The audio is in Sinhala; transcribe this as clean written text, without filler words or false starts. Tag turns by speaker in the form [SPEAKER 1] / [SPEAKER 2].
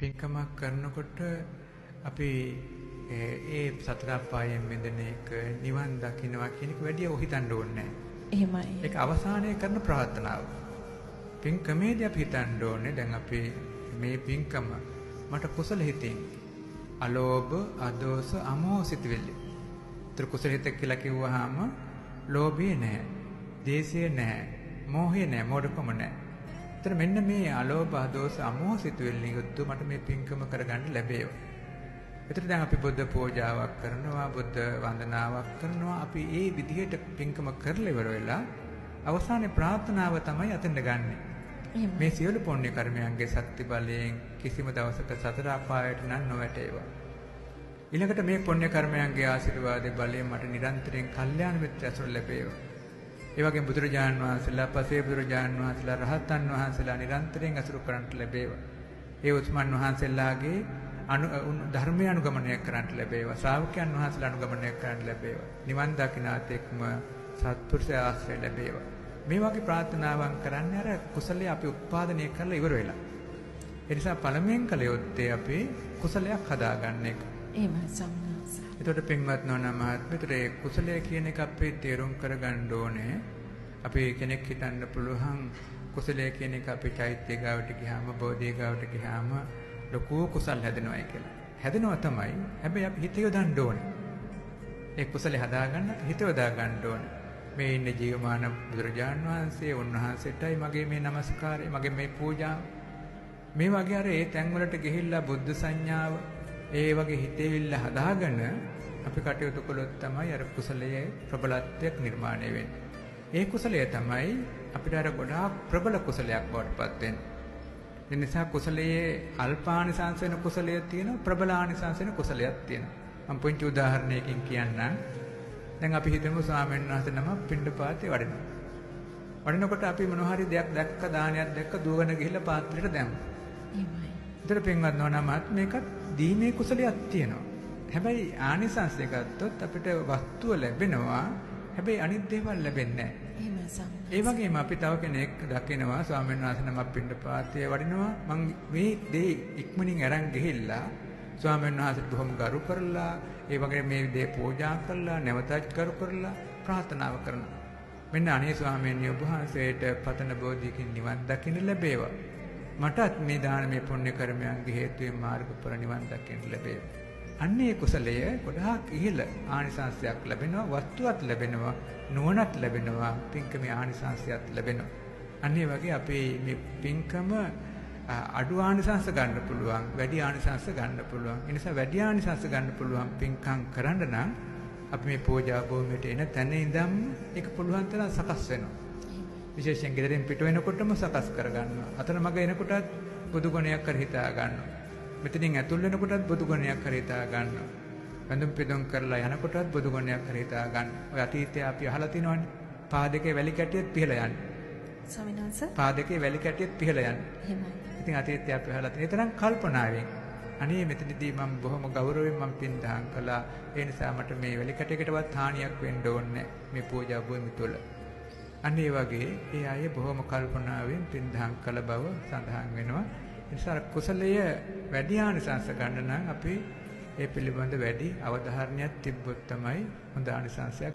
[SPEAKER 1] පින්කමක් කරනකොට අපි ඒ සතර අපායෙන් මිදෙන එක නිවන් දකින්නවා කියන එක වැඩි හිතන්න ඕනේ නැහැ.
[SPEAKER 2] එහෙමයි.
[SPEAKER 1] ඒක අවසානයේ කරන ප්‍රාර්ථනාව. පින්කමේදී අපි හිතන්න ඕනේ දැන් අපි මේ පින්කම මට කුසල හිතින් අලෝභ, අදෝස, අමෝහිත වෙලෙ. ඒතර කුසල හිත කියලා කිව්වහම ලෝභය නැහැ, දේශය නැහැ, මෝහය නැහැ, මෝඩකම නැහැ. ඒතර මෙන්න මේ අලෝභ, අදෝස, අමෝහිත වෙලෙ යුතු මට මේ පින්කම කරගන්න ලැබේවා. ඒතර දැන් අපි බුද්ධ පූජාවක් කරනවා, බුද්ධ වන්දනාවක් කරනවා. අපි ඒ විදිහට පින්කම කරලා ඉවර වෙලා අවසානයේ ප්‍රාර්ථනාව තමයි අතෙන්ද ගන්නෙ. මේ සියලු පුණ්‍ය කර්මයන්ගේ ශක්ති බලයෙන් කිසිම දවසක සතර අපායට නම් නොවැටේවා. ඊළඟට මේ පුණ්‍ය කර්මයන්ගේ ආශිර්වාදයේ බලයෙන් මට නිරන්තරයෙන් කල්යාණ මිත්‍ර ඇසුර ලැබේවා. ඒ වගේම බුදුරජාණන් වහන්සේලා, පසේ බුදුරජාණන් වහන්සේලා, රහතන් වහන්සේලා නිරන්තරයෙන් ඇසුරු කරන්නට ලැබේවා. ඒ උතුමන් වහන්සේලාගේ ධර්මය අනුගමනය කරන්නට ලැබේවා. ශ්‍රාවකයන් වහන්සේලා අනුගමනය කරන්නට ලැබේවා. නිවන් දකිනාතෙක්ම සත්පුරුෂ ආශ්‍රය ලැබේවා. මේ වගේ ප්‍රාර්ථනාවන් කරන්නේ අර කුසලයේ අපි උත්පාදනය කරලා ඉවර වෙලා. ඒ නිසා පළමුවෙන් කළ යුත්තේ අපි කුසලයක් හදාගන්න එක.
[SPEAKER 2] එහෙමයි සම්මාස.
[SPEAKER 1] එතකොට පින්වත් නෝනා මහත්මයාට ඒ කුසලය කියන එක අපි තේරුම් කරගන්න ඕනේ. අපි කෙනෙක් හිතන්න පුළුවන් කුසලය කියන එක අපි චෛත්‍ය ගාවට ගියාම, බෝධිය ගාවට ගියාම ලොකු කුසල් හැදෙනවායි කියලා. හැදෙනවා තමයි. හැබැයි අපි හිත යොදන්න ඕනේ. ඒ කුසලය හදාගන්න හිත යොදා ගන්න ඕනේ. මේ ඉන්න ජීවමාන බුදුරජාණන් වහන්සේ, උන්වහන්සේටයි මගේ මේ নমස්කාරය, මගේ මේ පූජාව. මේ වගේ අර ඒ තැන් වලට ගිහිල්ලා බුද්ධ සංඥාව, ඒ වගේ හිතේවිල්ල හදාගෙන අපි කටයුතු කළොත් තමයි අර කුසලයේ ප්‍රබලත්වයක් නිර්මාණය වෙන්නේ. ඒ කුසලය තමයි අපිට අර ගොඩාක් ප්‍රබල කුසලයක් බවට පත් වෙන්නේ. ඒ නිසා කුසලයේ අල්පානිසංස වෙන කුසලයක් තියෙනවා, ප්‍රබලානිසංස වෙන කුසලයක් තියෙනවා. මම පුංචි උදාහරණයකින් කියන්නම්. දැන් අපි හිතමු ස්වාමීන් වහන්සේ නම පිණ්ඩපාතේ වඩිනවා. වඩිනකොට අපි මොන හරි දෙයක් දැක්ක, දානයක් දැක්ක, දුවගෙන ගිහිල්ලා පාත්‍රයට දැම්මා.
[SPEAKER 2] එහෙමයි.
[SPEAKER 1] ඒතර පින්වත් නෝනා මහත්මයාට දීමේ කුසලයක් තියෙනවා. හැබැයි ආනිසංසය ගත්තොත් අපිට වස්තුව ලැබෙනවා. හැබැයි අනිත් දේවල් ලැබෙන්නේ නැහැ.
[SPEAKER 2] එහෙමයි සම්මාස.
[SPEAKER 1] ඒ වගේම අපි තව කෙනෙක් දකිනවා ස්වාමීන් වහන්සේ නම පිණ්ඩපාතේ වඩිනවා. මං මේ දේ ඉක්මනින් අරන් ගිහිල්ලා ස්වාමීන් වහන්සේට බොහොම ගරු කරලා, ඒ වගේ මේ දේ පූජා කරලා, නැවතත් ගරු කරලා ප්‍රාර්ථනාව කරනවා. මෙන්න අනේ ස්වාමීන් වහන්සේට පතන බෝධියකින් නිවන් දකින්න ලැබේවා. මටත් මේ දානමය පුණ්‍ය කර්මයන්ගේ හේතුවෙන් මාර්ගඵල නිවන් දකින්න ලැබේවා. අන්නේ කුසලය ගොඩාක් ඉහළ ආනිසංසයක් ලැබෙනවා, වස්තුවක් ලැබෙනවා, නුවණක් ලැබෙනවා, පින්කමේ ආනිසංසයක් ලැබෙනවා. අන්නේ වගේ අපේ මේ පින්කම අඩු ආනිසංස ගන්න පුළුවන්, වැඩි ආනිසංස ගන්න පුළුවන්. ඒ නිසා වැඩි ආනිසංස ගන්න පුළුවන් පින්කම් කරන්න නම් අපි මේ පූජා භූමියට එන තැන ඉඳන් ඒක පුළුවන් තරම් සකස් වෙනවා. විශේෂයෙන් ගෙදරින් පිට වෙනකොටම සකස් කරගන්නවා. අතන මග එනකොටත් බුදු ගුණයක් කර හිතා ගන්නවා. මෙතනින් ඇතුල් වෙනකොටත් බුදු ගුණයක් කර හිතා ගන්නවා. වැඳුම් පිදුම් කරලා යනකොටත් බුදු ගුණයක් කර හිතා ගන්නවා. ඔය අතීතයේ අපි අහලා තිනවනේ. පාදකේ වැලි කැටියෙත් පිහලා යන්නේ.
[SPEAKER 2] ස්වාමිනාස.
[SPEAKER 1] පාදකේ වැලි කැටියෙත් පිහලා යන්නේ.
[SPEAKER 2] එහෙමයි.
[SPEAKER 1] ඉතින් අතීතයේ අපි අහලා තියෙන තරම් කල්පනාවෙන් අනේ මෙතනදී මම බොහොම ගෞරවයෙන් මම පින් දහම් කළා. ඒ නිසා මට මේ වැලි කැටයකටවත් හානියක් වෙන්න ඕනේ මේ පූජා භූමිය තුළ. අන්න ඒ වගේ ඒ අය බොහොම කල්පනාවෙන් පින් දහම් කළ බව සඳහන් වෙනවා. ඒ නිසා කුසලය වැඩි ආනිසංස ගන්න නම් අපි ඒ පිළිබඳ වැඩි අවධාරණයක් තිබ්බොත් තමයි හොඳ ආනිසංසයක්